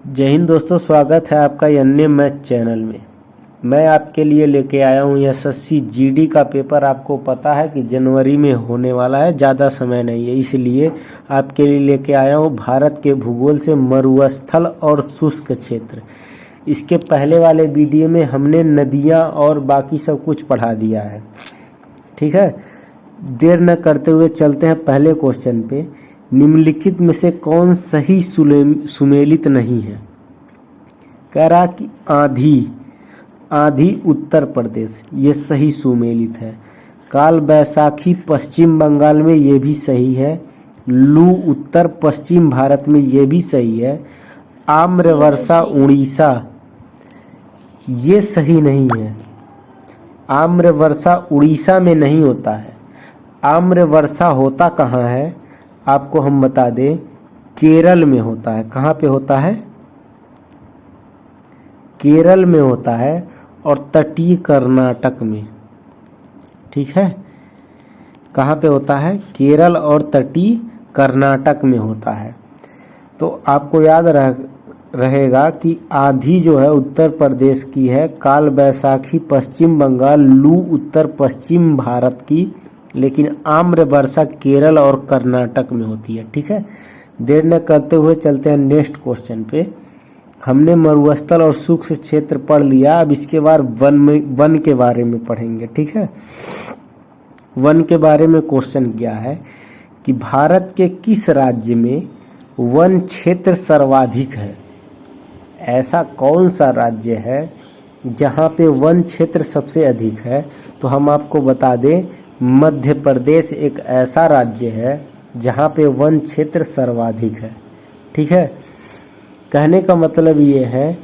जय हिंद दोस्तों, स्वागत है आपका अन्य मैथ चैनल में। मैं आपके लिए लेके आया हूँ एसएससी जीडी का पेपर। आपको पता है कि जनवरी में होने वाला है, ज़्यादा समय नहीं है, इसलिए आपके लिए लेके आया हूँ भारत के भूगोल से मरुस्थल और शुष्क क्षेत्र। इसके पहले वाले वीडियो में हमने नदियाँ और बाकी सब कुछ पढ़ा दिया है। ठीक है, देर न करते हुए चलते हैं पहले क्वेश्चन पे। निम्नलिखित में से कौन सही सुमेलित नहीं है? कह रहा कि आंधी, आंधी उत्तर प्रदेश, ये सही सुमेलित है। काल बैसाखी पश्चिम बंगाल में, ये भी सही है। लू उत्तर पश्चिम भारत में, ये भी सही है। आम्र वर्षा उड़ीसा, ये सही नहीं है। आम्र वर्षा उड़ीसा में नहीं होता है। आम्र वर्षा होता कहाँ है आपको हम बता दें, केरल में होता है। कहाँ पे होता है? केरल में होता है और तटीय कर्नाटक में। ठीक है, कहाँ पे होता है? केरल और तटीय कर्नाटक में होता है। तो आपको याद रहेगा कि आंधी जो है उत्तर प्रदेश की है, काल बैसाखी पश्चिम बंगाल, लू उत्तर पश्चिम भारत की, लेकिन आम्र वर्षा केरल और कर्नाटक में होती है। ठीक है, देर न करते हुए चलते हैं नेक्स्ट क्वेश्चन पे। हमने मरुस्थल और शुष्क क्षेत्र पढ़ लिया, अब इसके बाद वन के बारे में पढ़ेंगे। ठीक है, वन के बारे में क्वेश्चन क्या है कि भारत के किस राज्य में वन क्षेत्र सर्वाधिक है? ऐसा कौन सा राज्य है जहाँ पे वन क्षेत्र सबसे अधिक है? तो हम आपको बता दें, मध्य प्रदेश एक ऐसा राज्य है जहाँ पे वन क्षेत्र सर्वाधिक है। ठीक है, कहने का मतलब ये है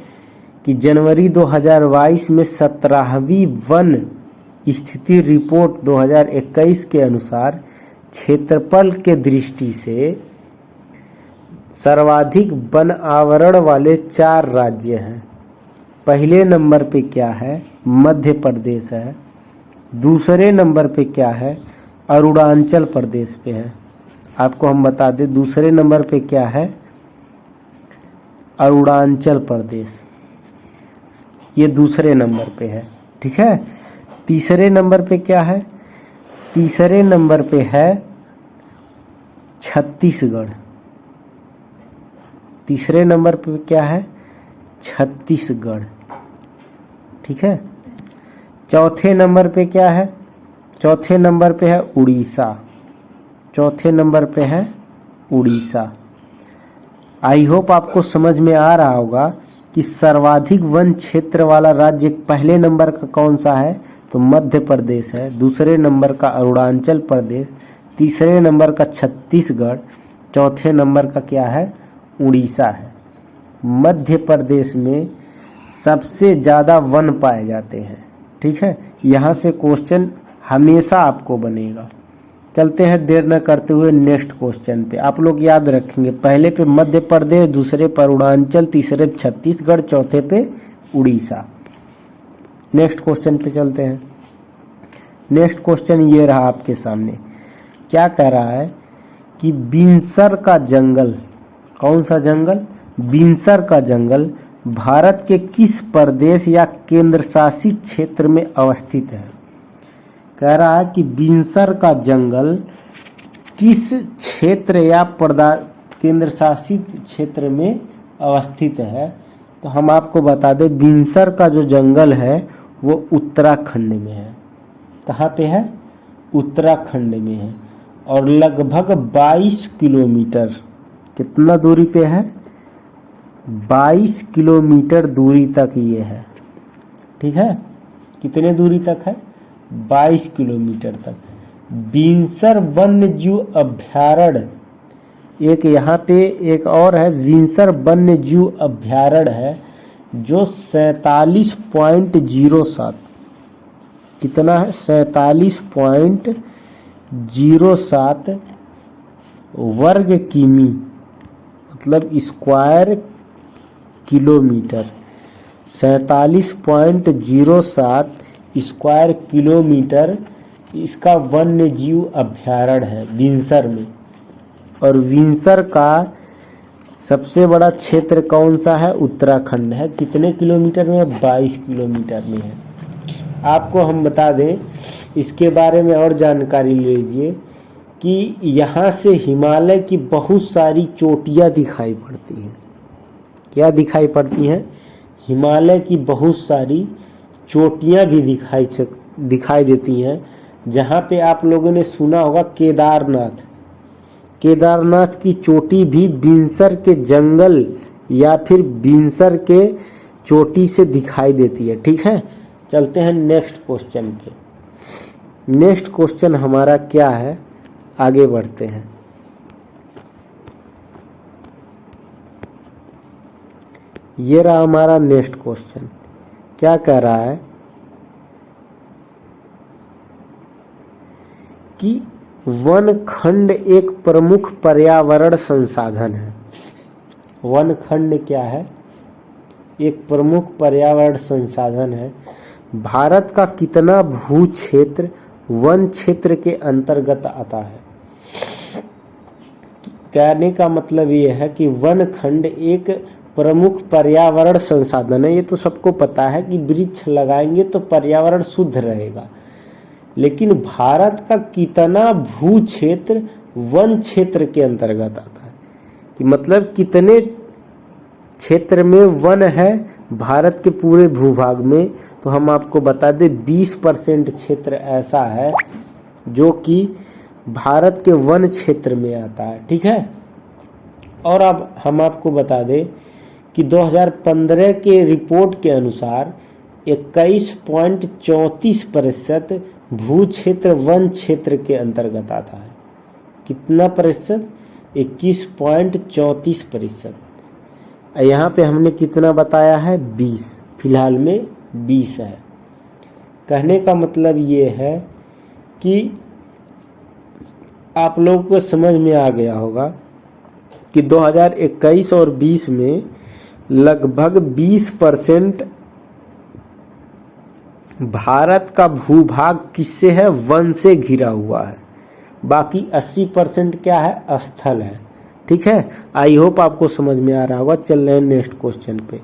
कि जनवरी 2022 में 17वीं वन स्थिति रिपोर्ट 2021 के अनुसार क्षेत्रफल के दृष्टि से सर्वाधिक वन आवरण वाले 4 राज्य हैं। पहले नंबर पे क्या है? मध्य प्रदेश है। दूसरे नंबर पे क्या है? अरुणाचल प्रदेश पे है। आपको हम बता दें, दूसरे नंबर पे क्या है? अरुणाचल प्रदेश, ये दूसरे नंबर पे है। ठीक है, तीसरे नंबर पे क्या है? तीसरे नंबर पे है छत्तीसगढ़। तीसरे नंबर पे क्या है? छत्तीसगढ़। ठीक है, चौथे नंबर पे क्या है? चौथे नंबर पे है उड़ीसा। चौथे नंबर पे है उड़ीसा। आई होप आपको समझ में आ रहा होगा कि सर्वाधिक वन क्षेत्र वाला राज्य पहले नंबर का कौन सा है? तो मध्य प्रदेश है। दूसरे नंबर का अरुणाचल प्रदेश, तीसरे नंबर का छत्तीसगढ़, चौथे नंबर का क्या है? उड़ीसा है। मध्य प्रदेश में सबसे ज़्यादा वन पाए जाते हैं। ठीक है, यहाँ से क्वेश्चन हमेशा आपको बनेगा। चलते हैं देर न करते हुए नेक्स्ट क्वेश्चन पे। आप लोग याद रखेंगे, पहले पे मध्य प्रदेश, दूसरे पर अरुणाचल, तीसरे पे छत्तीसगढ़, चौथे पे उड़ीसा। नेक्स्ट क्वेश्चन पे चलते हैं। नेक्स्ट क्वेश्चन ये रहा आपके सामने। क्या कह रहा है कि बिनसर का जंगल, कौन सा जंगल? बिनसर का जंगल भारत के किस प्रदेश या केंद्र शासित क्षेत्र में अवस्थित है? कह रहा है कि बिनसर का जंगल किस क्षेत्र या केंद्र शासित क्षेत्र में अवस्थित है? तो हम आपको बता दें, बिनसर का जो जंगल है वो उत्तराखंड में है। कहाँ पे है? उत्तराखंड में है। और लगभग 22 किलोमीटर, कितना दूरी पे है? 22 किलोमीटर दूरी तक ये है। ठीक है, कितने दूरी तक है? 22 किलोमीटर तक। बिनसर वन्य जीव अभ्यारण्य, एक यहाँ पे एक और है, बिनसर वन्य जीव अभ्यारण्य है, जो 47.07, कितना है? 47.07 वर्ग किमी, मतलब स्क्वायर किलोमीटर। 47.07 स्क्वायर किलोमीटर इसका वन्य जीव अभ्यारण्य है बिनसर में। और विंसर का सबसे बड़ा क्षेत्र कौन सा है? उत्तराखंड है। कितने किलोमीटर में? 22 किलोमीटर में है। आपको हम बता दें इसके बारे में और जानकारी ले लीजिए कि यहाँ से हिमालय की बहुत सारी चोटियाँ दिखाई पड़ती हैं। क्या दिखाई पड़ती हैं? हिमालय की बहुत सारी चोटियाँ भी दिखाई देती हैं। जहाँ पे आप लोगों ने सुना होगा केदारनाथ, केदारनाथ की चोटी भी बिनसर के जंगल या फिर बिनसर के चोटी से दिखाई देती है। ठीक है, चलते हैं नेक्स्ट क्वेश्चन पे। नेक्स्ट क्वेश्चन हमारा क्या है, आगे बढ़ते हैं। ये रहा हमारा नेक्स्ट क्वेश्चन। क्या कह रहा है कि वन खंड एक प्रमुख पर्यावरण संसाधन है। वन खंड क्या है? एक प्रमुख पर्यावरण संसाधन है। भारत का कितना भू क्षेत्र वन क्षेत्र के अंतर्गत आता है? कहने का मतलब ये है कि वन खंड एक प्रमुख पर्यावरण संसाधन है। ये तो सबको पता है कि वृक्ष लगाएंगे तो पर्यावरण शुद्ध रहेगा, लेकिन भारत का कितना भू क्षेत्र वन क्षेत्र के अंतर्गत आता है, कि मतलब कितने क्षेत्र में वन है भारत के पूरे भूभाग में? तो हम आपको बता दें 20% क्षेत्र ऐसा है जो कि भारत के वन क्षेत्र में आता है। ठीक है, और अब हम आपको बता दें कि 2015 के रिपोर्ट के अनुसार 21.34% भू क्षेत्र वन क्षेत्र के अंतर्गत आता है। कितना प्रतिशत? 21.34%। यहाँ पे हमने कितना बताया है? 20। फिलहाल में 20 है। कहने का मतलब ये है कि आप लोगों को समझ में आ गया होगा कि 2021 और 20 में लगभग 20% भारत का भूभाग किससे है? वन से घिरा हुआ है। बाकी 80% क्या है? स्थल है। ठीक है, आई होप आपको समझ में आ रहा होगा। चल रहे हैं नेक्स्ट क्वेश्चन पे।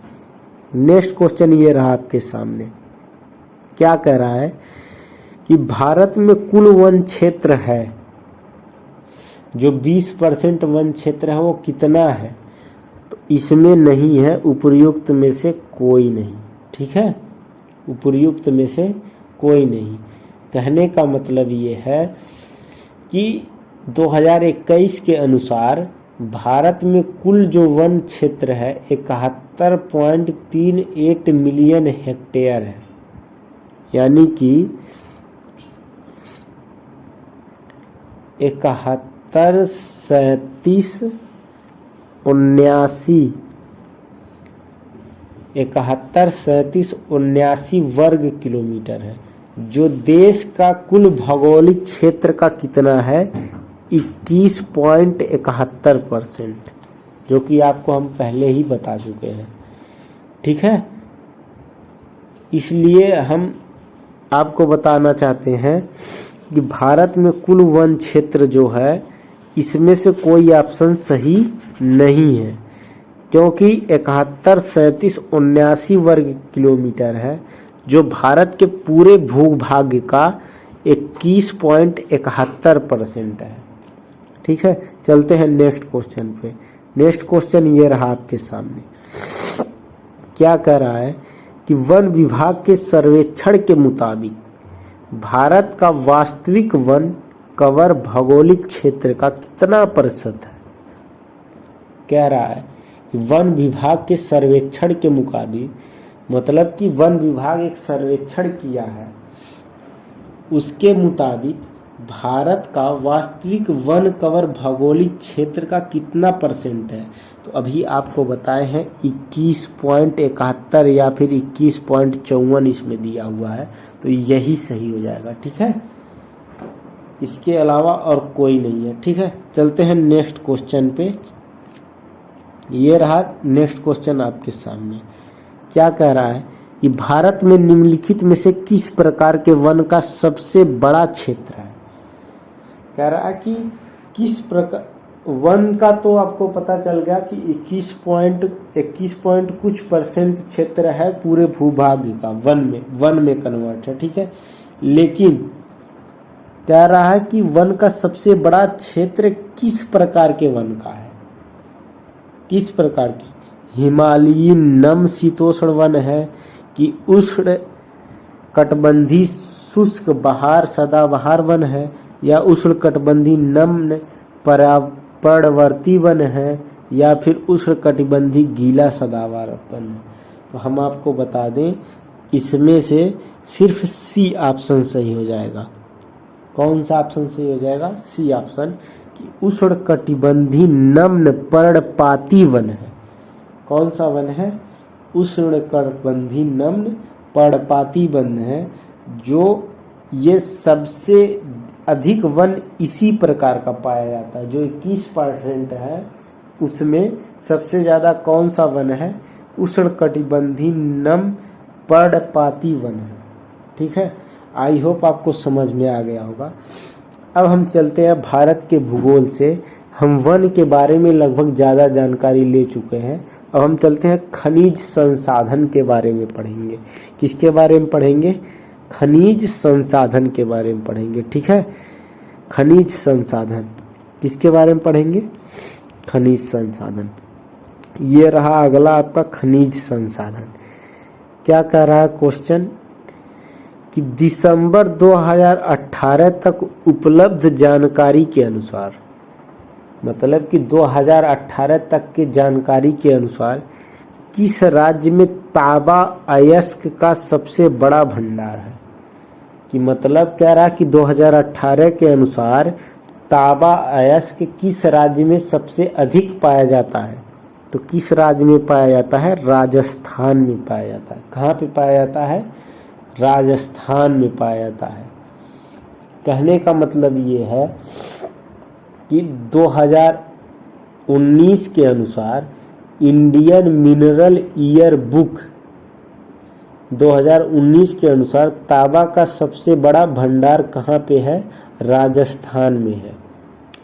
नेक्स्ट क्वेश्चन ये रहा आपके सामने। क्या कह रहा है कि भारत में कुल वन क्षेत्र है, जो 20% वन क्षेत्र है वो कितना है? तो इसमें नहीं है उपर्युक्त में से कोई नहीं। ठीक है, उपर्युक्त में से कोई नहीं। कहने का मतलब ये है कि 2021 के अनुसार भारत में कुल जो वन क्षेत्र है 71.38 मिलियन हेक्टेयर है। यानी कि 713779 वर्ग किलोमीटर है, जो देश का कुल भौगोलिक क्षेत्र का कितना है? 21.71%, जो कि आपको हम पहले ही बता चुके हैं। ठीक है, इसलिए हम आपको बताना चाहते हैं कि भारत में कुल वन क्षेत्र जो है इसमें से कोई ऑप्शन सही नहीं है, क्योंकि 713779 वर्ग किलोमीटर है, जो भारत के पूरे भूभाग का 21.71% है। ठीक है, चलते हैं नेक्स्ट क्वेश्चन पे। नेक्स्ट क्वेश्चन ये रहा आपके सामने। क्या कह रहा है कि वन विभाग के सर्वेक्षण के मुताबिक भारत का वास्तविक वन कवर भौगोलिक क्षेत्र का कितना प्रतिशत है? कह रहा है कि वन विभाग के सर्वेक्षण के मुताबिक, मतलब कि वन विभाग एक सर्वेक्षण किया है, उसके मुताबिक भारत का वास्तविक वन कवर भौगोलिक क्षेत्र का कितना % है? तो अभी आपको बताए हैं 21.71 या फिर 21.54 इसमें दिया हुआ है, तो यही सही हो जाएगा। ठीक है, इसके अलावा और कोई नहीं है। ठीक है, चलते हैं नेक्स्ट क्वेश्चन पे। ये रहा नेक्स्ट क्वेश्चन आपके सामने। क्या कह रहा है कि भारत में निम्नलिखित में से किस प्रकार के वन का सबसे बड़ा क्षेत्र है? कह रहा है कि किस प्रकार वन का तो आपको पता चल गया कि 21 पॉइंट कुछ परसेंट क्षेत्र है पूरे भूभाग का वन में कन्वर्ट है, ठीक है। लेकिन कह रहा है कि वन का सबसे बड़ा क्षेत्र किस प्रकार के वन का है, किस प्रकार की, हिमालयी नम शीतोष्ण वन है कि उष्ण कटिबंधीय शुष्क बहार सदाबहार वन है, या उष्ण कटिबंधीय नम्न पर्णवर्ती वन है, या फिर उष्ण कटिबंधीय गीला सदाबहार वन है। तो हम आपको बता दें इसमें से सिर्फ सी ऑप्शन सही हो जाएगा। कौन सा ऑप्शन सही हो जाएगा? सी ऑप्शन, कि उष्ण कटिबंधीय नम्न पर्णपाती वन है। कौन सा वन है? उष्ण कटिबंधीय नम्न पर्णपाती वन है, जो ये सबसे अधिक वन इसी प्रकार का पाया जाता है। जो 21% है उसमें सबसे ज़्यादा कौन सा वन है? उष्ण कटिबंधीय नम पर्णपाती वन है, ठीक है। आई होप आपको समझ में आ गया होगा। अब हम चलते हैं भारत के भूगोल से। हम वन के बारे में लगभग ज़्यादा जानकारी ले चुके हैं। अब हम चलते हैं खनिज संसाधन के बारे में पढ़ेंगे। किसके बारे में पढ़ेंगे? खनिज संसाधन के बारे में पढ़ेंगे, ठीक है। खनिज संसाधन किसके बारे में पढ़ेंगे? खनिज संसाधन। ये रहा अगला आपका खनिज संसाधन। क्या कह रहा है क्वेश्चन? कि दिसंबर 2018 तक उपलब्ध जानकारी के अनुसार, मतलब कि 2018 तक के जानकारी के अनुसार किस राज्य में तांबा अयस्क का सबसे बड़ा भंडार है? कि मतलब कह रहा कि 2018 के अनुसार तांबा अयस्क किस राज्य में सबसे अधिक पाया जाता है? तो किस राज्य में पाया जाता है? राजस्थान में पाया जाता है। कहाँ पे पाया जाता है? राजस्थान में पाया जाता है। कहने का मतलब ये है कि 2019 के अनुसार इंडियन मिनरल ईयर बुक 2019 के अनुसार तांबा का सबसे बड़ा भंडार कहाँ पे है? राजस्थान में है।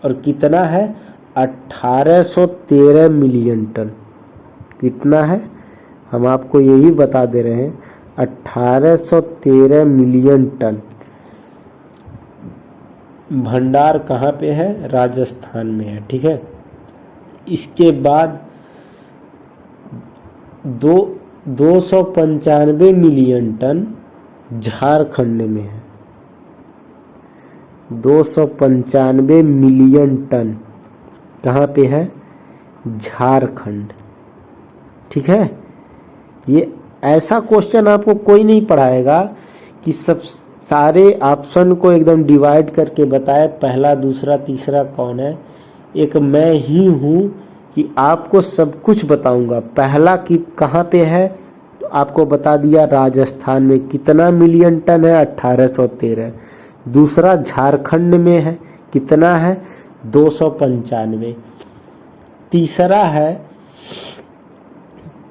और कितना है? 1813 मिलियन टन। कितना है? हम आपको यही बता दे रहे हैं, 1813 मिलियन टन भंडार कहाँ पे है? राजस्थान में है, ठीक है। इसके बाद 295 मिलियन टन झारखंड में है। 295 मिलियन टन कहाँ पे है? झारखंड, ठीक है। ये ऐसा क्वेश्चन आपको कोई नहीं पढ़ाएगा कि सब सारे ऑप्शन को एकदम डिवाइड करके बताए पहला दूसरा तीसरा कौन है। एक मैं ही हूँ कि आपको सब कुछ बताऊंगा। पहला कि कहाँ पे है तो आपको बता दिया राजस्थान में। कितना मिलियन टन है? 1813। दूसरा झारखंड में है, कितना है? 295।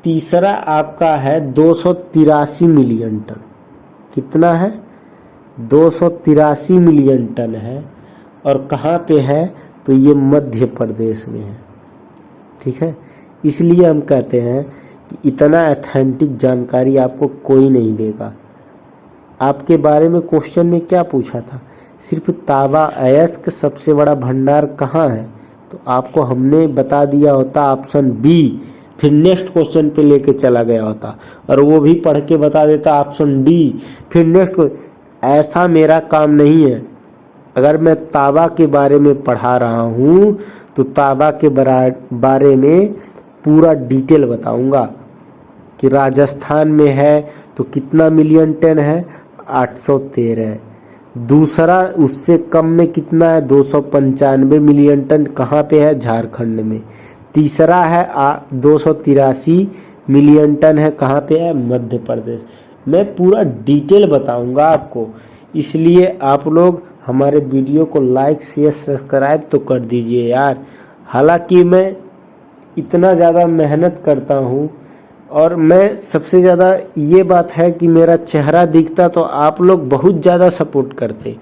तीसरा आपका है 283 मिलियन टन। कितना है? 283 मिलियन टन है। और कहाँ पे है? तो ये मध्य प्रदेश में है, ठीक है। इसलिए हम कहते हैं कि इतना ऑथेंटिक जानकारी आपको कोई नहीं देगा। आपके बारे में क्वेश्चन में क्या पूछा था? सिर्फ तांबा अयस्क सबसे बड़ा भंडार कहाँ है, तो आपको हमने बता दिया होता ऑप्शन बी, फिर नेक्स्ट क्वेश्चन पे लेके चला गया होता और वो भी पढ़ के बता देता ऑप्शन डी, फिर नेक्स्ट। ऐसा मेरा काम नहीं है। अगर मैं तांबा के बारे में पढ़ा रहा हूँ तो तांबा के बारे में पूरा डिटेल बताऊंगा कि राजस्थान में है तो कितना मिलियन टन है? 813। दूसरा उससे कम में कितना है? 295 मिलियन टन। कहाँ पे है? झारखंड में। तीसरा है 283 मिलियन टन है। कहाँ पे है? मध्य प्रदेश। मैं पूरा डिटेल बताऊंगा आपको, इसलिए आप लोग हमारे वीडियो को लाइक शेयर सब्सक्राइब तो कर दीजिए यार। हालांकि मैं इतना ज़्यादा मेहनत करता हूँ और मैं सबसे ज़्यादा ये बात है कि मेरा चेहरा दिखता तो आप लोग बहुत ज़्यादा सपोर्ट करते,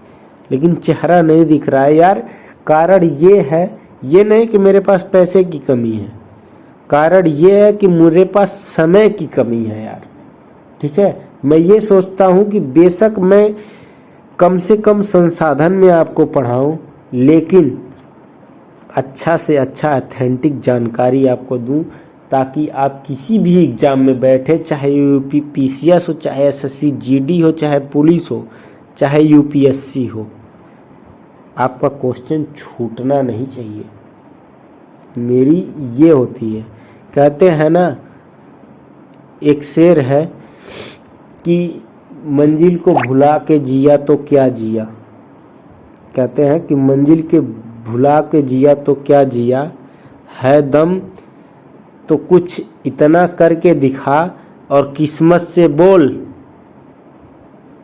लेकिन चेहरा नहीं दिख रहा है यार। कारण ये है ये नहीं कि मेरे पास पैसे की कमी है, कारण ये है कि मेरे पास समय की कमी है यार। ठीक है, मैं ये सोचता हूँ कि बेशक मैं कम से कम संसाधन में आपको पढ़ाऊँ, लेकिन अच्छा से अच्छा ऑथेंटिक जानकारी आपको दूं, ताकि आप किसी भी एग्ज़ाम में बैठे, चाहे यूपी पीसीएस हो, चाहे एसएससी जीडी हो, चाहे पुलिस हो, चाहे यूपीएससी हो, आपका क्वेश्चन छूटना नहीं चाहिए। मेरी ये होती है। कहते हैं ना, एक शेर है कि मंजिल को भुला के जिया तो क्या जिया। कहते हैं कि मंजिल के भुला के जिया तो क्या जिया, है दम तो कुछ इतना करके दिखा, और किस्मत से बोल,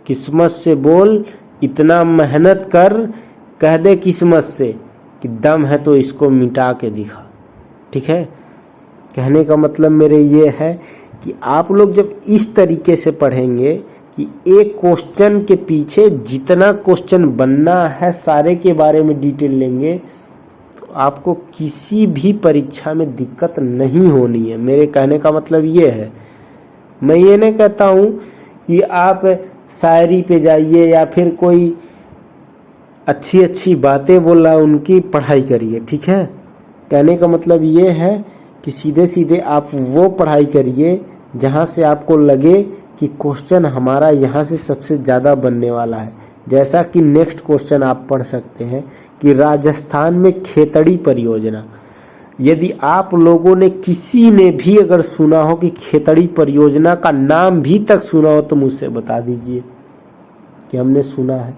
किस्मत से बोल, इतना मेहनत कर, कह दे किस्मत से कि दम है तो इसको मिटा के दिखा। ठीक है, कहने का मतलब मेरे ये है कि आप लोग जब इस तरीके से पढ़ेंगे कि एक क्वेश्चन के पीछे जितना क्वेश्चन बनना है सारे के बारे में डिटेल लेंगे, तो आपको किसी भी परीक्षा में दिक्कत नहीं होनी है। मेरे कहने का मतलब ये है। मैं ये नहीं कहता हूँ कि आप शायरी पे जाइए या फिर कोई अच्छी अच्छी बातें बोल रहा है उनकी पढ़ाई करिए। ठीक है, कहने का मतलब ये है कि सीधे सीधे आप वो पढ़ाई करिए जहाँ से आपको लगे कि क्वेश्चन हमारा यहाँ से सबसे ज़्यादा बनने वाला है। जैसा कि नेक्स्ट क्वेश्चन आप पढ़ सकते हैं कि राजस्थान में खेतड़ी परियोजना। यदि आप लोगों ने किसी ने भी अगर सुना हो कि खेतड़ी परियोजना का नाम भी तक सुना हो, तो मुझसे बता दीजिए कि हमने सुना है।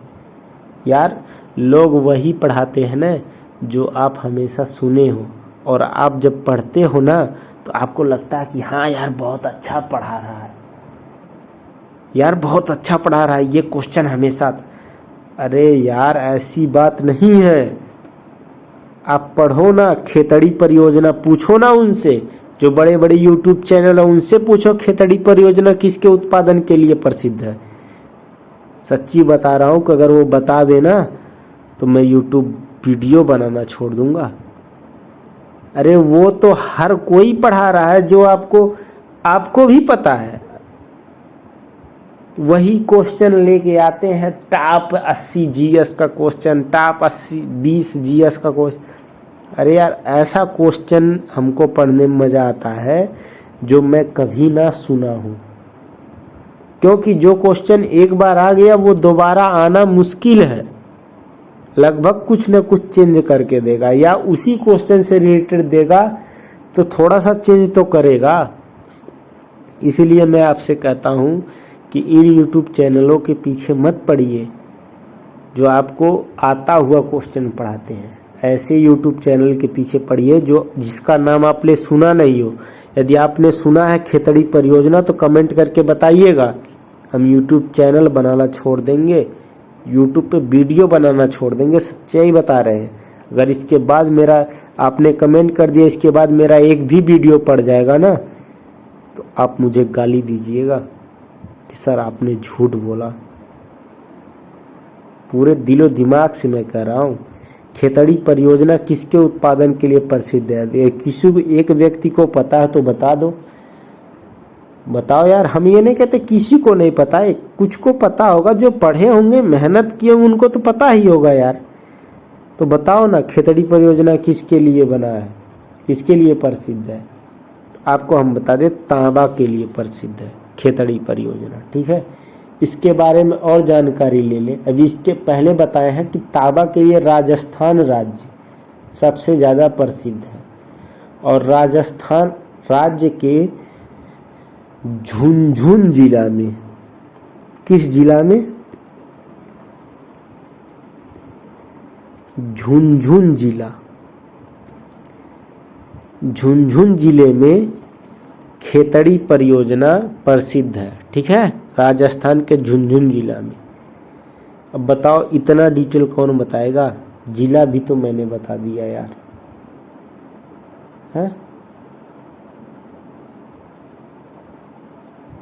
यार, लोग वही पढ़ाते हैं ना जो आप हमेशा सुने हो, और आप जब पढ़ते हो ना तो आपको लगता है कि हाँ यार बहुत अच्छा पढ़ा रहा है, यार बहुत अच्छा पढ़ा रहा है, ये क्वेश्चन हमेशा। अरे यार ऐसी बात नहीं है। आप पढ़ो ना खेतड़ी परियोजना, पूछो ना उनसे, जो बड़े बड़े यूट्यूब चैनल है उनसे पूछो खेतड़ी परियोजना किसके उत्पादन के लिए प्रसिद्ध है। सच्ची बता रहा हूँ कि अगर वो बता देना तो मैं यूट्यूब वीडियो बनाना छोड़ दूंगा। अरे वो तो हर कोई पढ़ा रहा है, जो आपको भी पता है। वही क्वेश्चन लेके आते हैं, टॉप 80 जीएस का क्वेश्चन, टॉप 20 जीएस का क्वेश्चन। अरे यार ऐसा क्वेश्चन हमको पढ़ने में मजा आता है जो मैं कभी ना सुना हूँ, क्योंकि जो क्वेश्चन एक बार आ गया वो दोबारा आना मुश्किल है। लगभग कुछ न कुछ चेंज करके देगा, या उसी क्वेश्चन से रिलेटेड देगा तो थोड़ा सा चेंज तो करेगा। इसलिए मैं आपसे कहता हूँ कि इन यूट्यूब चैनलों के पीछे मत पड़िए जो आपको आता हुआ क्वेश्चन पढ़ाते हैं। ऐसे यूट्यूब चैनल के पीछे पड़िए जिसका नाम आपने सुना नहीं हो। यदि आपने सुना है खेतड़ी परियोजना तो कमेंट करके बताइएगा, हम यूट्यूब चैनल बनाना छोड़ देंगे, यूट्यूब पे वीडियो बनाना छोड़ देंगे। सच्चाई बता रहे हैं। अगर इसके बाद मेरा आपने कमेंट कर दिया, इसके बाद मेरा एक भी वीडियो पड़ जाएगा ना, तो आप मुझे गाली दीजिएगा कि सर आपने झूठ बोला। पूरे दिलो दिमाग से मैं कह रहा हूँ। खेतड़ी परियोजना किसके उत्पादन के लिए प्रसिद्ध है? किसी को एक व्यक्ति को पता है तो बता दो, बताओ यार। हम ये नहीं कहते किसी को नहीं पता है, कुछ को पता होगा, जो पढ़े होंगे मेहनत किए होंगे उनको तो पता ही होगा यार। तो बताओ ना खेतड़ी परियोजना किसके लिए बना है, किसके लिए प्रसिद्ध है? आपको हम बता दें, तांबा के लिए प्रसिद्ध है खेतड़ी परियोजना। ठीक है, इसके बारे में और जानकारी ले लें। अभी इसके पहले बताए हैं कि तांबा के लिए राजस्थान राज्य सबसे ज़्यादा प्रसिद्ध है, और राजस्थान राज्य के झुंझुनू जिला में, किस जिला में? झुंझुनू जिला, झुंझुनू जिले में खेतड़ी परियोजना प्रसिद्ध है। ठीक है, राजस्थान के झुंझुनू जिला में। अब बताओ इतना डिटेल कौन बताएगा? जिला भी तो मैंने बता दिया यार, है?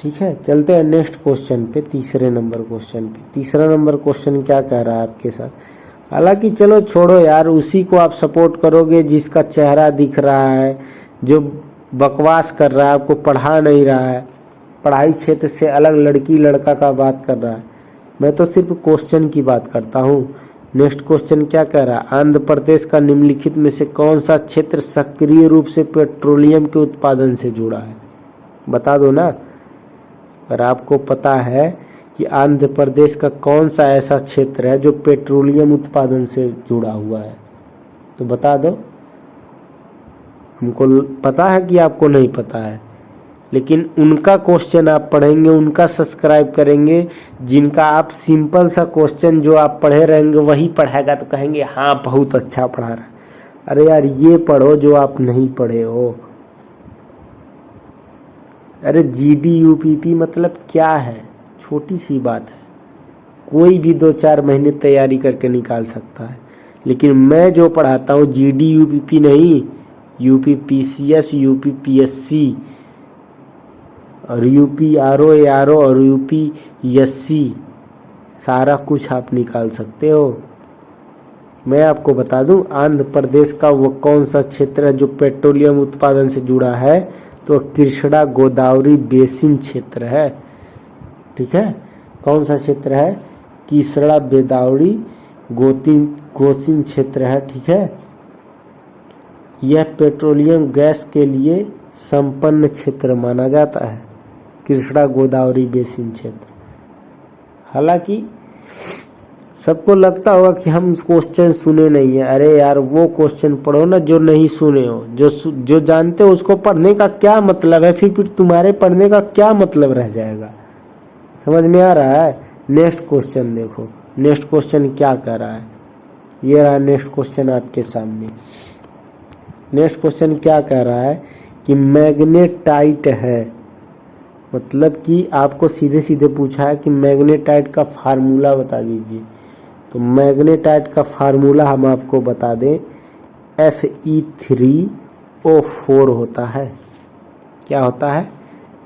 ठीक है, चलते हैं नेक्स्ट क्वेश्चन पे, तीसरे नंबर क्वेश्चन पे। तीसरा नंबर क्वेश्चन क्या कह रहा है आपके साथ? हालांकि चलो छोड़ो यार, उसी को आप सपोर्ट करोगे जिसका चेहरा दिख रहा है, जो बकवास कर रहा है, आपको पढ़ा नहीं रहा है, पढ़ाई क्षेत्र से अलग लड़की लड़का का बात कर रहा है। मैं तो सिर्फ क्वेश्चन की बात करता हूँ। नेक्स्ट क्वेश्चन क्या कह रहा है, आंध्र प्रदेश का निम्नलिखित में से कौन सा क्षेत्र सक्रिय रूप से पेट्रोलियम के उत्पादन से जुड़ा है? बता दो ना। अगर आपको पता है कि आंध्र प्रदेश का कौन सा ऐसा क्षेत्र है जो पेट्रोलियम उत्पादन से जुड़ा हुआ है, तो बता दो। हमको पता है कि आपको नहीं पता है, लेकिन उनका क्वेश्चन आप पढ़ेंगे, उनका सब्सक्राइब करेंगे, जिनका आप सिंपल सा क्वेश्चन जो आप पढ़े रहेंगे वही पढ़ाएगा, तो कहेंगे हाँ बहुत अच्छा पढ़ा रहा है। अरे यार ये पढ़ो जो आप नहीं पढ़े हो। अरे GD UPP मतलब क्या है? छोटी सी बात है, कोई भी 2-4 महीने तैयारी करके निकाल सकता है। लेकिन मैं जो पढ़ाता हूँ GD UPP नहीं, UPPCS, UPPSC और UPRO ARO और UPSC, सारा कुछ आप निकाल सकते हो। मैं आपको बता दूं, आंध्र प्रदेश का वो कौन सा क्षेत्र है जो पेट्रोलियम उत्पादन से जुड़ा है, तो कृष्णा गोदावरी बेसिन क्षेत्र है। ठीक है, कौन सा क्षेत्र है? कृष्णा गोदावरी बेसिन क्षेत्र है। ठीक है, यह पेट्रोलियम गैस के लिए संपन्न क्षेत्र माना जाता है, कृष्णा गोदावरी बेसिन क्षेत्र। हालांकि सबको लगता होगा कि हम क्वेश्चन सुने नहीं है। अरे यार वो क्वेश्चन पढ़ो ना जो नहीं सुने हो, जो जानते हो उसको पढ़ने का क्या मतलब है? फिर तुम्हारे पढ़ने का क्या मतलब रह जाएगा? समझ में आ रहा है? नेक्स्ट क्वेश्चन देखो, नेक्स्ट क्वेश्चन क्या कह रहा है। ये रहा नेक्स्ट क्वेश्चन आपके सामने। नेक्स्ट क्वेश्चन क्या कह रहा है कि मैग्नेटाइट है, मतलब कि आपको सीधे सीधे पूछा है कि मैग्नेटाइट का फार्मूला बता दीजिए। तो मैग्नेटाइट का फार्मूला हम आपको बता दें, Fe3O4 होता है। क्या होता है?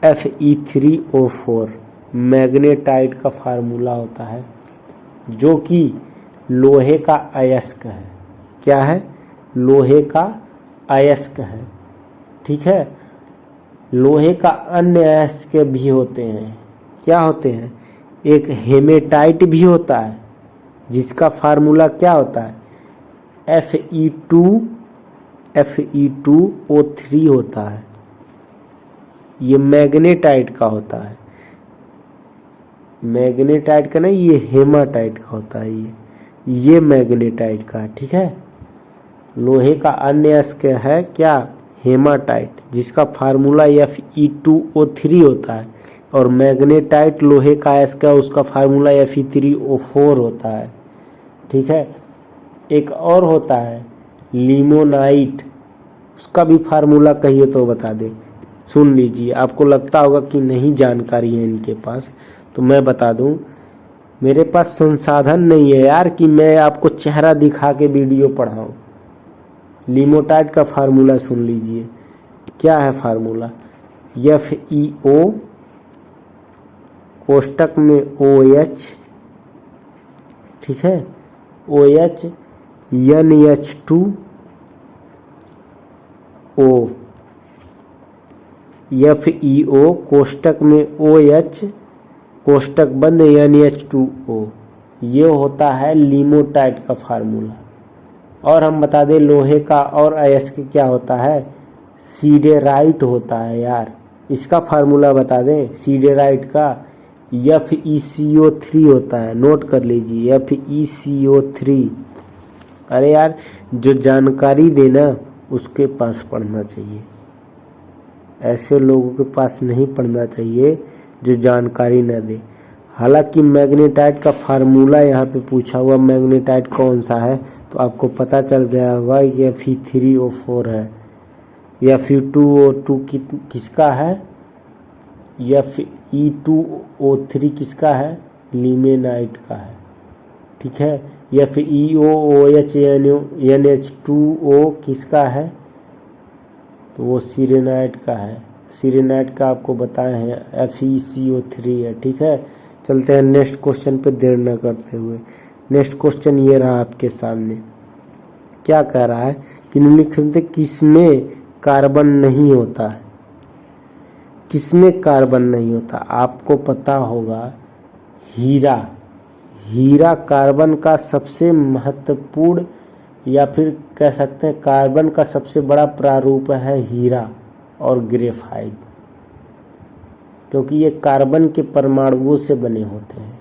Fe3O4 मैग्नेटाइट का फार्मूला होता है, जो कि लोहे का अयस्क है। क्या है? लोहे का अयस्क है। ठीक है, लोहे का अन्य अयस्क भी होते हैं। क्या होते हैं? एक हेमेटाइट भी होता है, जिसका फार्मूला क्या होता है? Fe2O3 होता है। ये मैग्नेटाइट का होता है, मैग्नेटाइट का नहीं, ये हेमाटाइट का होता है। ये मैग्नेटाइट का है। ठीक है, लोहे का अन्य अयस्क है क्या? हेमाटाइट, जिसका फार्मूला Fe2O3 होता है। और मैग्नेटाइट लोहे का अयस्क है, उसका फार्मूला Fe3O4 होता है। ठीक है, एक और होता है लिमोनाइट, उसका भी फार्मूला कहिए तो बता दे। सुन लीजिए, आपको लगता होगा कि नहीं जानकारी है इनके पास, तो मैं बता दूं, मेरे पास संसाधन नहीं है यार कि मैं आपको चेहरा दिखा के वीडियो पढ़ाऊं। लिमोटाइट का फार्मूला सुन लीजिए, क्या है फार्मूला? FeO कोष्टक में OH, ठीक है, OH NH2O, FeO कोष्टक में OH कोष्टक बंद NH2O, ये होता है लिमोटाइट का फार्मूला। और हम बता दें लोहे का और अयस्क क्या होता है? सीडेराइट होता है यार, इसका फार्मूला बता दें। सीडेराइट का FeCO3 होता है, नोट कर लीजिए, FeCO3। अरे यार जो जानकारी देना उसके पास पढ़ना चाहिए, ऐसे लोगों के पास नहीं पढ़ना चाहिए जो जानकारी न दे। हालांकि मैग्नेटाइट का फार्मूला यहाँ पे पूछा हुआ, मैग्नेटाइट कौन सा है, तो आपको पता चल गया होगा कि Fe3O4 है। Fe2O2 किसका है? Fe2O3 किसका है? लिमेनाइट का है। ठीक है, FeOOH NH2O किसका है? तो वो सीरेनाइट का है। सीरेनाइट का आपको बताए हैं FeCO3 है। ठीक है, चलते हैं नेक्स्ट क्वेश्चन पे देर न करते हुए। नेक्स्ट क्वेश्चन ये रहा आपके सामने, क्या कह रहा है कि निम्नलिखित किसमें कार्बन नहीं होता है? किसमें कार्बन नहीं होता? आपको पता होगा हीरा। हीरा कार्बन का सबसे महत्वपूर्ण या फिर कह सकते हैं कार्बन का सबसे बड़ा प्रारूप है हीरा और ग्रेफाइट, क्योंकि ये कार्बन के परमाणुओं से बने होते हैं।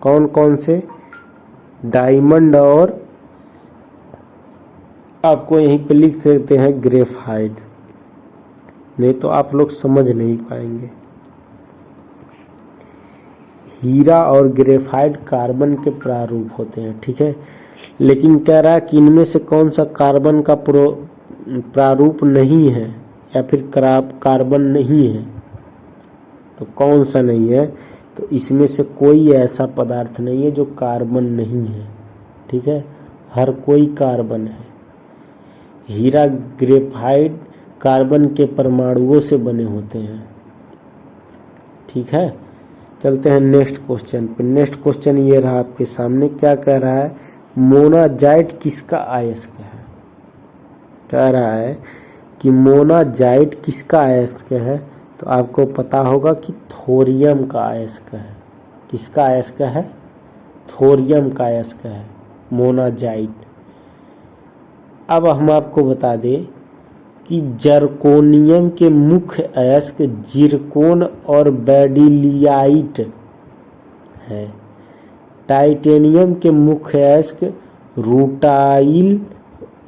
कौन कौन से? डायमंड और आपको यहीं पे लिख सकते हैं ग्रेफाइट, नहीं तो आप लोग समझ नहीं पाएंगे। हीरा और ग्रेफाइट कार्बन के प्रारूप होते हैं, ठीक है। लेकिन कह रहा है कि इनमें से कौन सा कार्बन का प्रारूप नहीं है या फिर कार्बन नहीं है, तो कौन सा नहीं है? तो इसमें से कोई ऐसा पदार्थ नहीं है जो कार्बन नहीं है, ठीक है। हर कोई कार्बन है। हीरा ग्रेफाइट कार्बन के परमाणुओं से बने होते हैं, ठीक है। चलते हैं नेक्स्ट क्वेश्चन पे। नेक्स्ट क्वेश्चन ये रहा आपके सामने, क्या कह रहा है? मोनाजाइट किसका अयस्क है? कह रहा है कि मोनाजाइट किसका अयस्क है? तो आपको पता होगा कि थोरियम का अयस्क है। किसका अयस्क है? थोरियम का अयस्क है मोनाजाइट। अब हम आपको बता दें कि जर्कोनियम के मुख्य अयस्क जिरकोन और बेरिलियाइट है। टाइटेनियम के मुख्य अयस्क रूटाइल,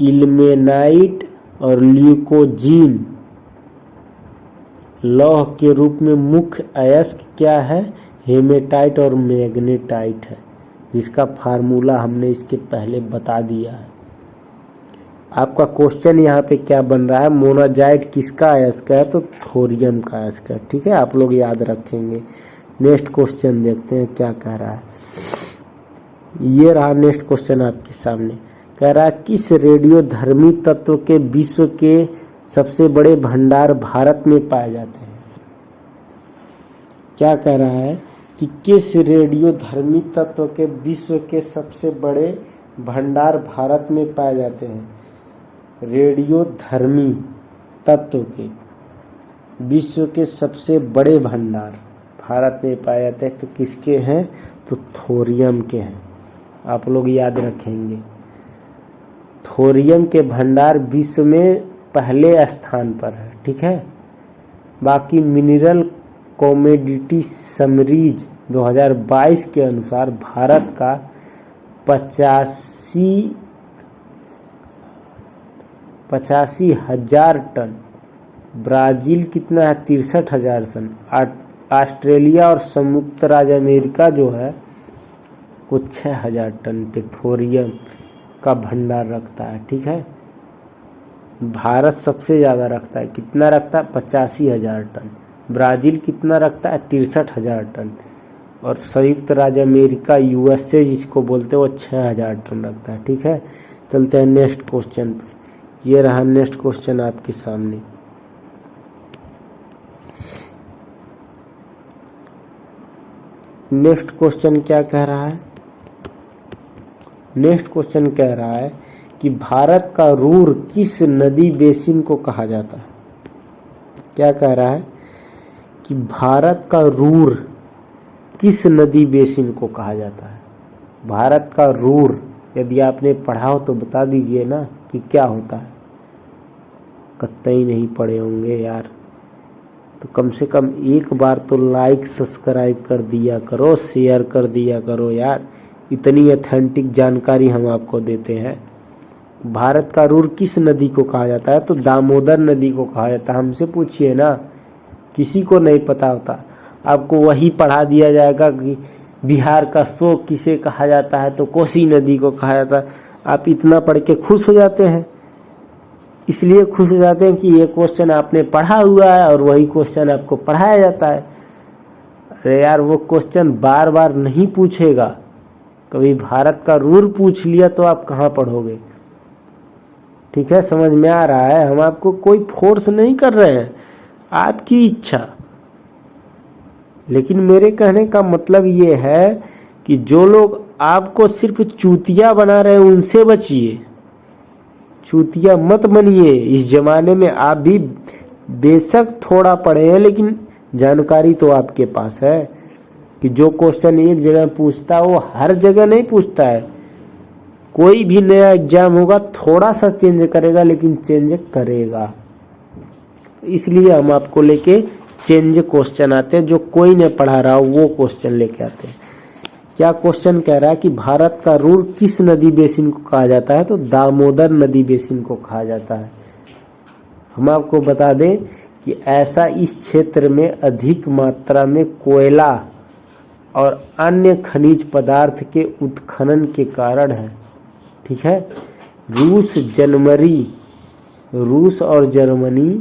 इल्मेनाइट और ल्यूकोजीन। लौह के रूप में मुख्य अयस्क क्या है? हेमेटाइट और मैग्नेटाइट है, जिसका फार्मूला हमने इसके पहले बता दिया है। आपका क्वेश्चन यहाँ पे क्या बन रहा है? मोनाजाइट किसका अयस्क है? तो थोरियम का अयस्क है, ठीक है। आप लोग याद रखेंगे। नेक्स्ट क्वेश्चन देखते हैं क्या कह रहा है। ये रहा नेक्स्ट क्वेश्चन आपके सामने, कह रहा है किस रेडियोधर्मी तत्व के विश्व के सबसे बड़े भंडार भारत में पाए जाते हैं? क्या कह रहा है कि किस रेडियोधर्मी तत्व के विश्व के सबसे बड़े भंडार भारत में पाए जाते हैं? रेडियोधर्मी तत्व के विश्व के सबसे बड़े भंडार भारत में पाए जाते हैं, तो किसके हैं? तो थोरियम के हैं। आप लोग याद रखेंगे, थोरियम के भंडार विश्व में पहले स्थान पर है, ठीक है। बाकी मिनरल कमोडिटी समरीज 2022 के अनुसार भारत का 85,000 टन, ब्राजील कितना है? 63,000 टन, ऑस्ट्रेलिया और संयुक्त राज्य अमेरिका जो है वो 6,000 टन पे थोरियम का भंडार रखता है, ठीक है। भारत सबसे ज़्यादा रखता है, कितना रखता है? 85,000 टन। ब्राज़ील कितना रखता है? 63,000 टन। और संयुक्त राज्य अमेरिका USA जिसको बोलते हैं वो 6,000 टन रखता है, ठीक है। चलते हैं नेक्स्ट क्वेश्चन पे। ये रहा नेक्स्ट क्वेश्चन आपके सामने। नेक्स्ट क्वेश्चन क्या कह रहा है? नेक्स्ट क्वेश्चन कह रहा है कि भारत का रूर किस नदी बेसिन को कहा जाता है? क्या कह रहा है कि भारत का रूर किस नदी बेसिन को कहा जाता है? भारत का रूर यदि आपने पढ़ा हो तो बता दीजिए ना कि क्या होता है। कतई नहीं पढ़े होंगे यार, तो कम से कम एक बार तो लाइक सब्सक्राइब कर दिया करो, शेयर कर दिया करो यार। इतनी ऑथेंटिक जानकारी हम आपको देते हैं। भारत का रूर किस नदी को कहा जाता है? तो दामोदर नदी को कहा जाता है। हमसे पूछिए ना, किसी को नहीं पता होता। आपको वही पढ़ा दिया जाएगा कि बिहार का शोक किसे कहा जाता है, तो कोसी नदी को कहा जाता है। आप इतना पढ़ के खुश हो जाते हैं, इसलिए खुश हो जाते हैं कि ये क्वेश्चन आपने पढ़ा हुआ है और वही क्वेश्चन आपको पढ़ाया जाता है। अरे यार, वो क्वेश्चन बार बार नहीं पूछेगा। कभी भारत का रूर पूछ लिया तो आप कहाँ पढ़ोगे? ठीक है, समझ में आ रहा है? हम आपको कोई फोर्स नहीं कर रहे हैं, आपकी इच्छा। लेकिन मेरे कहने का मतलब ये है कि जो लोग आपको सिर्फ चूतिया बना रहे हैं उनसे बचिए, चूतिया मत बनिए। इस जमाने में आप भी बेशक थोड़ा पढ़े हैं, लेकिन जानकारी तो आपके पास है कि जो क्वेश्चन एक जगह पूछता है वो हर जगह नहीं पूछता है। कोई भी नया एग्जाम होगा थोड़ा सा चेंज करेगा, लेकिन चेंज करेगा। इसलिए हम आपको लेके चेंज क्वेश्चन आते हैं, जो कोई नहीं पढ़ा रहा हो वो क्वेश्चन लेके आते हैं। क्या क्वेश्चन कह रहा है कि भारत का रूर किस नदी बेसिन को कहा जाता है? तो दामोदर नदी बेसिन को कहा जाता है। हम आपको बता दें कि ऐसा इस क्षेत्र में अधिक मात्रा में कोयला और अन्य खनिज पदार्थ के उत्खनन के कारण है। ठीक है, रूस और जर्मनी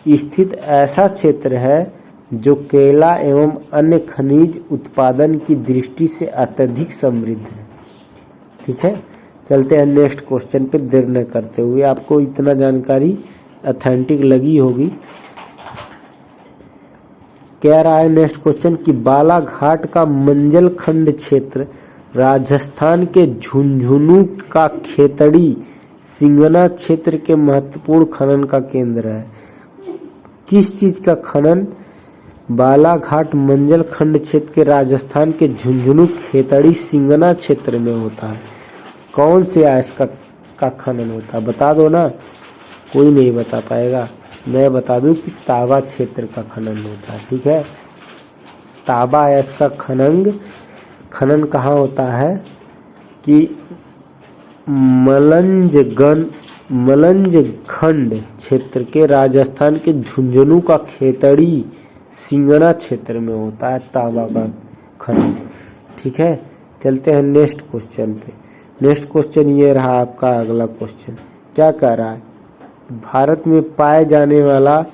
स्थित ऐसा क्षेत्र है जो कोयला एवं अन्य खनिज उत्पादन की दृष्टि से अत्यधिक समृद्ध है। ठीक है, चलते हैं नेक्स्ट क्वेश्चन पे। देर न करते हुए, आपको इतना जानकारी ऑथेंटिक लगी होगी। कह रहा है नेक्स्ट क्वेश्चन कि बालाघाट का मंजलखंड क्षेत्र राजस्थान के झुंझुनू का खेतड़ी सिंगना क्षेत्र के महत्वपूर्ण खनन का केंद्र है। किस चीज का खनन? बालाघाट मंजलखंड क्षेत्र के राजस्थान के झुंझुनू खेतड़ी सिंगना क्षेत्र में होता है। कौन से आयस का खनन होता है? बता दो ना, कोई नहीं बता पाएगा। मैं बता दूं कि ताबा क्षेत्र का खनन होता है। ठीक है, ताबा आयस का खनन कहाँ होता है कि मलंजखंड क्षेत्र के राजस्थान के झुंझुनू का खेतड़ी सिंगना क्षेत्र में होता है तांबा का खनन। ठीक है, चलते हैं नेक्स्ट क्वेश्चन पे। नेक्स्ट क्वेश्चन ये रहा आपका अगला क्वेश्चन। क्या कह रहा है? भारत में पाए जाने वाला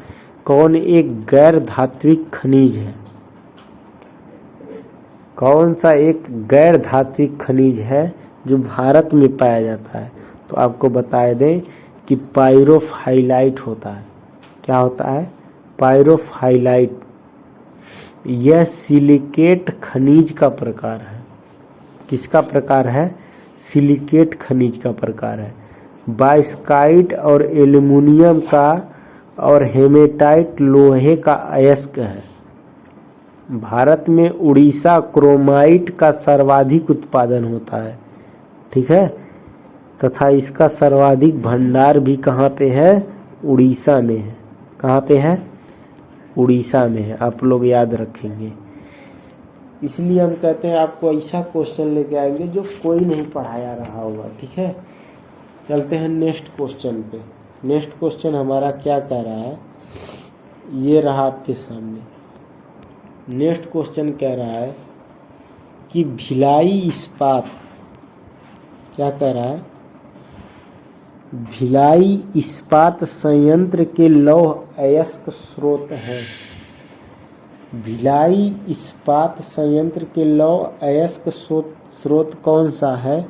कौन एक गैर धात्विक खनिज है? कौन सा एक गैर धात्विक खनिज है जो भारत में पाया जाता है? तो आपको बता दें कि पायरोफाइलाइट होता है। क्या होता है? पायरोफाइलाइट। यह सिलिकेट खनिज का प्रकार है। किसका प्रकार है? सिलिकेट खनिज का प्रकार है। बाइस्काइट और एल्युमिनियम का और हेमेटाइट लोहे का अयस्क है। भारत में उड़ीसा क्रोमाइट का सर्वाधिक उत्पादन होता है। ठीक है, तथा इसका सर्वाधिक भंडार भी कहाँ पे है? उड़ीसा में है। कहाँ पे है? उड़ीसा में है। आप लोग याद रखेंगे। इसलिए हम कहते हैं आपको ऐसा क्वेश्चन लेके आएंगे जो कोई नहीं पढ़ाया रहा होगा। ठीक है, चलते हैं नेक्स्ट क्वेश्चन पे। नेक्स्ट क्वेश्चन हमारा क्या कह रहा है, ये रहा आपके सामने। नेक्स्ट क्वेश्चन कह रहा है कि भिलाई इस्पात, क्या कह रहा है? भिलाई इस्पात संयंत्र के लौह अयस्क स्रोत है। भिलाई इस्पात संयंत्र के लौह अयस्क स्रोत कौन सा है?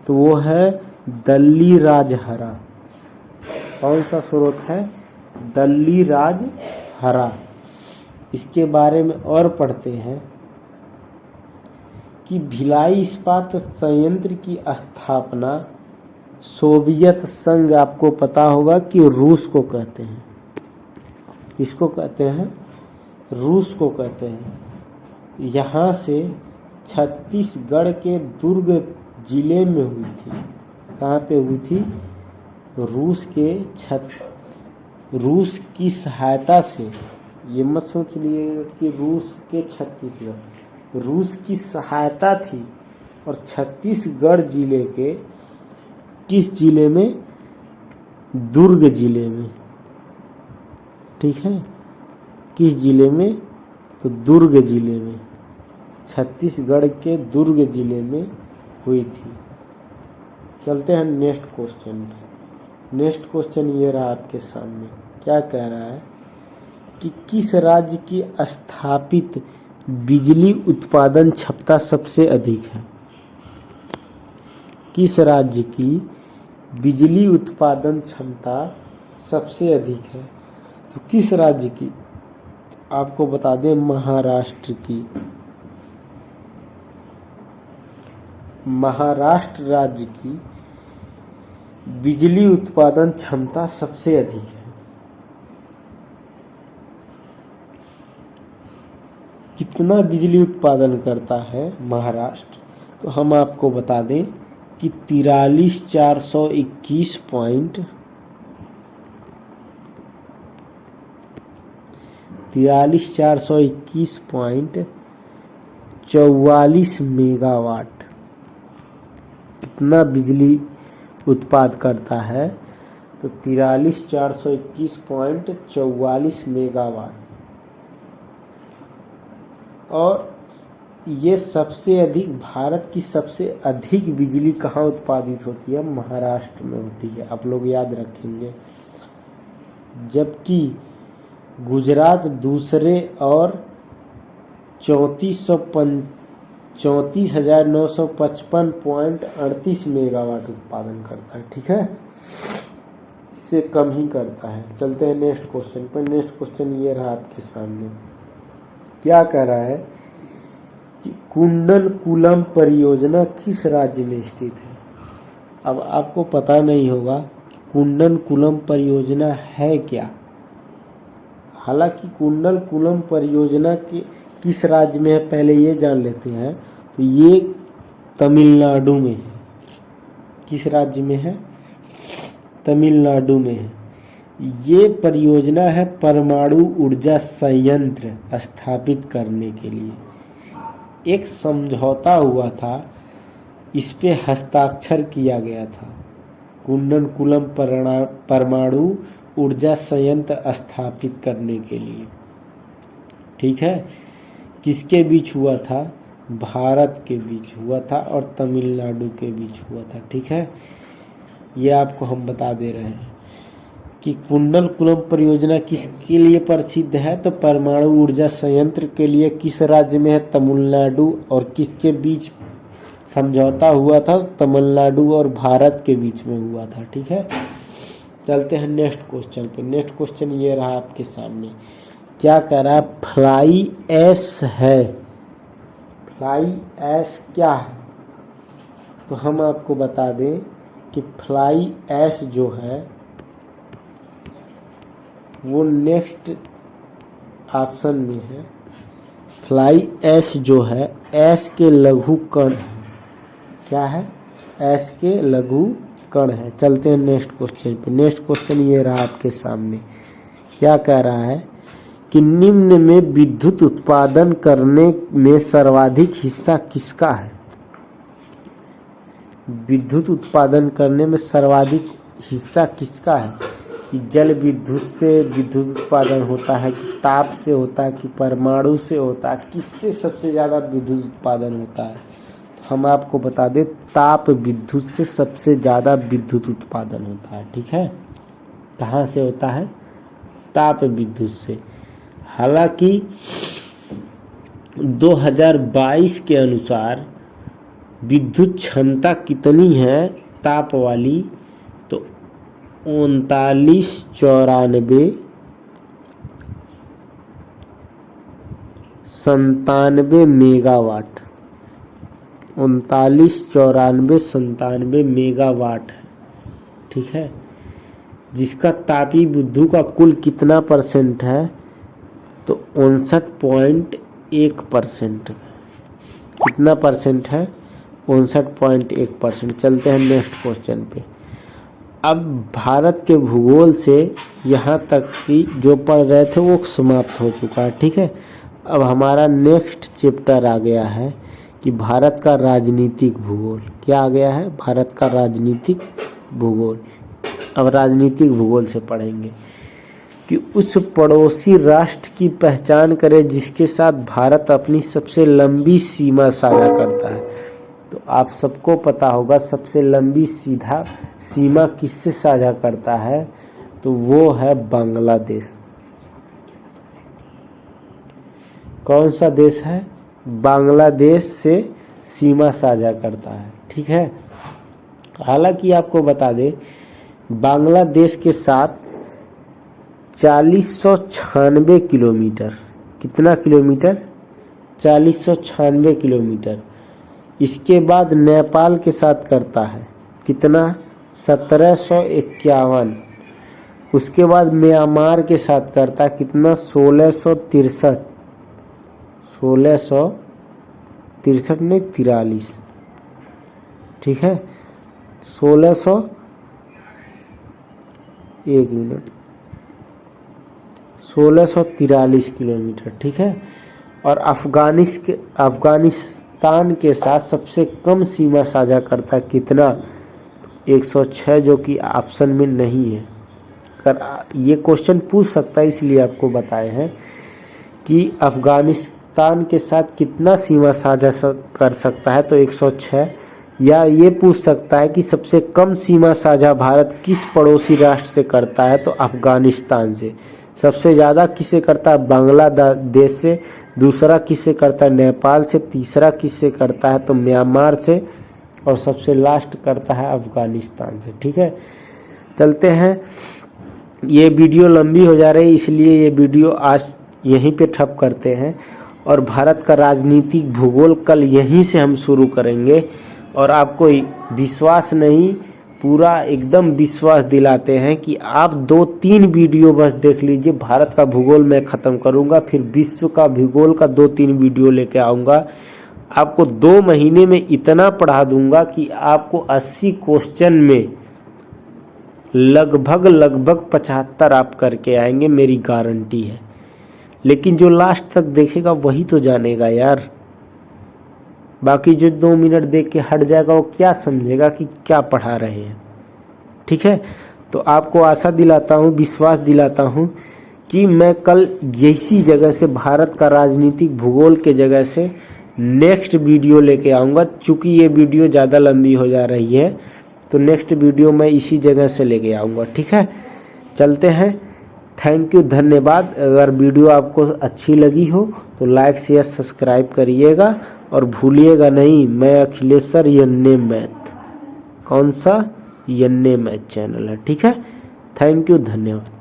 तो वो है दल्ली राजहरा। कौन सा स्रोत है? दल्ली राजहरा। इसके बारे में और पढ़ते हैं कि भिलाई इस्पात संयंत्र की स्थापना सोवियत संघ, आपको पता होगा कि रूस को कहते हैं। किसको कहते हैं? रूस को कहते हैं। यहाँ से छत्तीसगढ़ के दुर्ग जिले में हुई थी। कहाँ पे हुई थी? रूस की सहायता से। ये मत सोच लिए कि रूस के छत्तीसगढ़, रूस की सहायता थी। और छत्तीसगढ़ जिले के किस जिले में? दुर्ग जिले में। ठीक है, किस जिले में? तो दुर्ग जिले में। छत्तीसगढ़ के दुर्ग जिले में हुई थी। चलते हैं नेक्स्ट क्वेश्चन पे। नेक्स्ट क्वेश्चन ये रहा आपके सामने। क्या कह रहा है कि किस राज्य की स्थापित बिजली उत्पादन क्षमता सबसे अधिक है? किस राज्य की बिजली उत्पादन क्षमता सबसे अधिक है? तो किस राज्य की? आपको बता दें, महाराष्ट्र की। महाराष्ट्र राज्य की बिजली उत्पादन क्षमता सबसे अधिक है। कितना बिजली उत्पादन करता है महाराष्ट्र? तो हम आपको बता दें कि 43,421.44 मेगावाट कितना बिजली उत्पाद करता है? तो 43,421.44 मेगावाट। और ये सबसे अधिक, भारत की सबसे अधिक बिजली कहाँ उत्पादित होती है? महाराष्ट्र में होती है, आप लोग याद रखेंगे। जबकि गुजरात दूसरे और 34,955.38 मेगावाट उत्पादन करता है। ठीक है, इससे कम ही करता है। चलते हैं नेक्स्ट क्वेश्चन पर। नेक्स्ट क्वेश्चन ये रहा आपके सामने। क्या कह रहा है कि कुंडनकुलम परियोजना किस राज्य में स्थित है? अब आपको पता नहीं होगा कि कुंडनकुलम परियोजना है क्या। हालांकि कुंडनकुलम परियोजना के किस राज्य में है पहले ये जान लेते हैं। तो ये तमिलनाडु में है। किस राज्य में है? तमिलनाडु में है। ये परियोजना है परमाणु ऊर्जा संयंत्र स्थापित करने के लिए। एक समझौता हुआ था, इस पे हस्ताक्षर किया गया था। कुंडनकुलम परमाणु ऊर्जा संयंत्र स्थापित करने के लिए। ठीक है, किसके बीच हुआ था? भारत के बीच हुआ था और तमिलनाडु के बीच हुआ था। ठीक है, ये आपको हम बता दे रहे हैं कि कुंडनकुलम परियोजना किसके लिए प्रसिद्ध है? तो परमाणु ऊर्जा संयंत्र के लिए। किस राज्य में है? तमिलनाडु। और किसके बीच समझौता हुआ था? तमिलनाडु और भारत के बीच में हुआ था। ठीक है, चलते हैं नेक्स्ट क्वेश्चन पे। नेक्स्ट क्वेश्चन ये रहा आपके सामने। क्या कह रहा है? फ्लाई ऐश है। फ्लाई ऐश क्या है? तो हम आपको बता दें कि फ्लाई ऐश जो है वो नेक्स्ट ऑप्शन में है। फ्लाई ऐश जो है ऐश के लघु कण है। क्या है? ऐश के लघु कण है। चलते हैं नेक्स्ट क्वेश्चन पे। नेक्स्ट क्वेश्चन ये रहा आपके सामने। क्या कह रहा है कि निम्न में विद्युत उत्पादन करने में सर्वाधिक हिस्सा किसका है? विद्युत उत्पादन करने में सर्वाधिक हिस्सा किसका है? कि जल विद्युत से विद्युत उत्पादन होता है, कि ताप से होता है, कि परमाणु से होता है? किससे सबसे ज़्यादा विद्युत उत्पादन होता है? तो हम आपको बता दें, ताप विद्युत से सबसे ज़्यादा विद्युत उत्पादन होता है। ठीक है, कहाँ से होता है? ताप विद्युत से। हालांकि 2022 के अनुसार विद्युत क्षमता कितनी है ताप वाली? तो 39,94,97 मेगावाट। 39,94,97 मेगावाट है। ठीक है, जिसका तापीय विद्युत का कुल कितना परसेंट है? तो 59.1%। कितना परसेंट है? 59.1%। चलते हैं नेक्स्ट क्वेश्चन पे। अब भारत के भूगोल से यहाँ तक की जो पढ़ रहे थे वो समाप्त हो चुका है। ठीक है, अब हमारा नेक्स्ट चैप्टर आ गया है कि भारत का राजनीतिक भूगोल। क्या आ गया है? भारत का राजनीतिक भूगोल। अब राजनीतिक भूगोल से पढ़ेंगे कि उस पड़ोसी राष्ट्र की पहचान करें जिसके साथ भारत अपनी सबसे लंबी सीमा साझा करता है। तो आप सबको पता होगा सबसे लंबी सीमा किससे साझा करता है? तो वो है बांग्लादेश। कौन सा देश है? बांग्लादेश से सीमा साझा करता है। ठीक है, हालांकि आपको बता दें बांग्लादेश के साथ 4096 किलोमीटर। कितना किलोमीटर? 4096 किलोमीटर इसके बाद नेपाल के साथ करता है कितना 1751। उसके बाद म्यांमार के साथ करता है कितना 1663, 1663 नहीं 43, ठीक है 1643 किलोमीटर, ठीक है। और अफगानिस्तान के साथ सबसे कम सीमा साझा करता है कितना 106, जो कि ऑप्शन में नहीं है। कर ये क्वेश्चन पूछ सकता है, इसलिए आपको बताए हैं कि अफगानिस्तान के साथ कितना सीमा साझा कर सकता है, तो 106। या ये पूछ सकता है कि सबसे कम सीमा साझा भारत किस पड़ोसी राष्ट्र से करता है, तो अफगानिस्तान से। सबसे ज़्यादा किससे करता है, बांग्लादेश से। दूसरा किससे करता है, नेपाल से। तीसरा किससे करता है, तो म्यांमार से। और सबसे लास्ट करता है अफगानिस्तान से, ठीक है। चलते हैं, ये वीडियो लंबी हो जा रही है, इसलिए ये वीडियो आज यहीं पे ठप करते हैं। और भारत का राजनीतिक भूगोल कल यहीं से हम शुरू करेंगे। और आपको विश्वास नहीं, पूरा एकदम विश्वास दिलाते हैं कि आप 2-3 वीडियो बस देख लीजिए, भारत का भूगोल मैं ख़त्म करूंगा, फिर विश्व का भूगोल का 2-3 वीडियो लेके आऊँगा। आपको 2 महीने में इतना पढ़ा दूंगा कि आपको 80 क्वेश्चन में लगभग 75 आप करके आएंगे, मेरी गारंटी है। लेकिन जो लास्ट तक देखेगा वही तो जानेगा यार। बाकी जो 2 मिनट देख के हट जाएगा वो क्या समझेगा कि क्या पढ़ा रहे हैं, ठीक है। तो आपको आशा दिलाता हूँ, विश्वास दिलाता हूँ कि मैं कल इसी जगह से, भारत का राजनीतिक भूगोल के जगह से नेक्स्ट वीडियो लेके आऊँगा। चूँकि ये वीडियो ज़्यादा लंबी हो जा रही है, तो नेक्स्ट वीडियो मैं इसी जगह से लेके आऊँगा, ठीक है। चलते हैं, थैंक यू, धन्यवाद। अगर वीडियो आपको अच्छी लगी हो तो लाइक शेयर सब्सक्राइब करिएगा। और भूलिएगा नहीं, मैं अखिलेश सर यन्ने मैथ, कौन सा यन्ने मैथ चैनल है, ठीक है। थैंक यू, धन्यवाद।